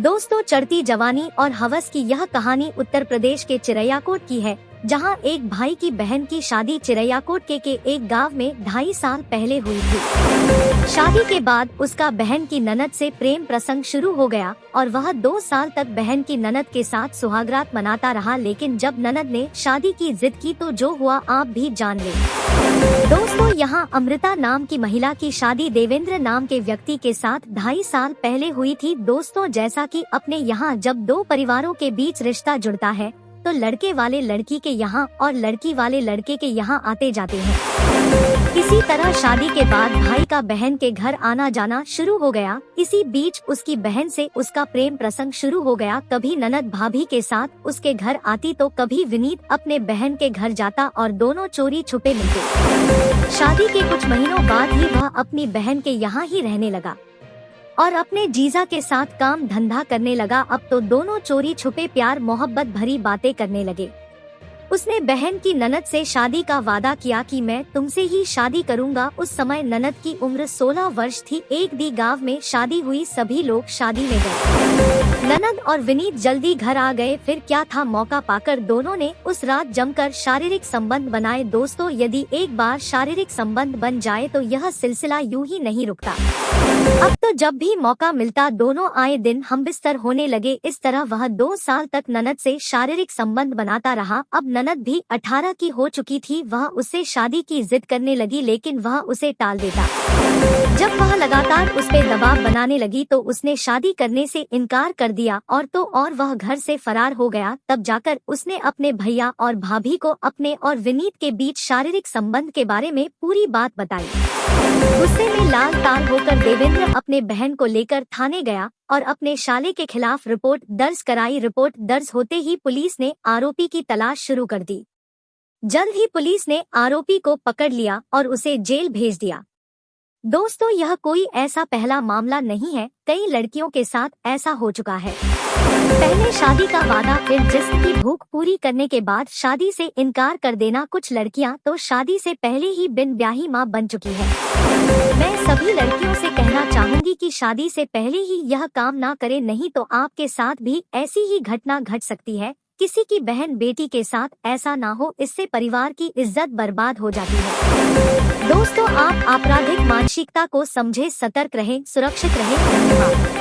दोस्तों, चढ़ती जवानी और हवस की यह कहानी उत्तर प्रदेश के चिरैयाकोट की है, जहां एक भाई की बहन की शादी चिरैयाकोट के एक गांव में 2.5 साल पहले हुई थी। शादी के बाद उसका बहन की ननद से प्रेम प्रसंग शुरू हो गया और वह 2 साल तक बहन की ननद के साथ सुहागरात मनाता रहा, लेकिन जब ननद ने शादी की जिद की तो जो हुआ आप भी जान ले। दोस्तों, यहाँ अमृता नाम की महिला की शादी देवेंद्र नाम के व्यक्ति के साथ 2.5 साल पहले हुई थी। दोस्तों, जैसा कि अपने यहाँ जब 2 परिवारों के बीच रिश्ता जुड़ता है तो लड़के वाले लड़की के यहाँ और लड़की वाले लड़के के यहाँ आते जाते हैं। इसी तरह शादी के बाद भाई का बहन के घर आना जाना शुरू हो गया। इसी बीच उसकी बहन से उसका प्रेम प्रसंग शुरू हो गया। कभी ननद भाभी के साथ उसके घर आती तो कभी विनीत अपने बहन के घर जाता और दोनों चोरी छुपे मिलते। शादी के कुछ महीनों बाद ही वह अपनी बहन के यहाँ ही रहने लगा और अपने जीजा के साथ काम धंधा करने लगा। अब तो दोनों चोरी छुपे प्यार मोहब्बत भरी बातें करने लगे। उसने बहन की ननद से शादी का वादा किया कि मैं तुमसे ही शादी करूंगा। उस समय ननद की उम्र 16 वर्ष थी। एक दी गांव में शादी हुई, सभी लोग शादी में गए। ननद और विनीत जल्दी घर आ गए। फिर क्या था, मौका पाकर दोनों ने उस रात जमकर शारीरिक संबंध बनाए। दोस्तों, यदि एक बार शारीरिक संबंध बन जाए तो यह सिलसिला यूं ही नहीं रुकता। अब तो जब भी मौका मिलता दोनों आए दिन हमबिस्तर होने लगे। इस तरह वह 2 साल तक ननद से शारीरिक संबंध बनाता रहा। अब ननद भी 18 की हो चुकी थी। वह उससे शादी की जिद करने लगी, लेकिन वह उसे टाल देता। जब वह लगातार उस पे दबाव बनाने लगी तो उसने शादी करने से इनकार कर दिया और वह घर से फरार हो गया। तब जाकर उसने अपने भैया और भाभी को अपने और विनीत के बीच शारीरिक संबंध के बारे में पूरी बात बताई। गुस्से में लाल ताल होकर देवेंद्र अपने बहन को लेकर थाने गया और अपने साले के खिलाफ रिपोर्ट दर्ज कराई। रिपोर्ट दर्ज होते ही पुलिस ने आरोपी की तलाश शुरू कर दी। जल्द ही पुलिस ने आरोपी को पकड़ लिया और उसे जेल भेज दिया। दोस्तों, यह कोई ऐसा पहला मामला नहीं है, कई लड़कियों के साथ ऐसा हो चुका है। पहले शादी का वादा, फिर जिस्म की भूख पूरी करने के बाद शादी से इनकार कर देना। कुछ लड़कियां तो शादी से पहले ही बिन ब्याही मां बन चुकी है। मैं सभी लड़कियों से कहना चाहूंगी कि शादी से पहले ही यह काम ना करें, नहीं तो आपके साथ भी ऐसी ही घटना घट सकती है। किसी की बहन बेटी के साथ ऐसा ना हो, इससे परिवार की इज्जत बर्बाद हो जाती है। दोस्तों, आप आपराधिक मानसिकता को समझे, सतर्क रहें, सुरक्षित रहें। धन्यवाद।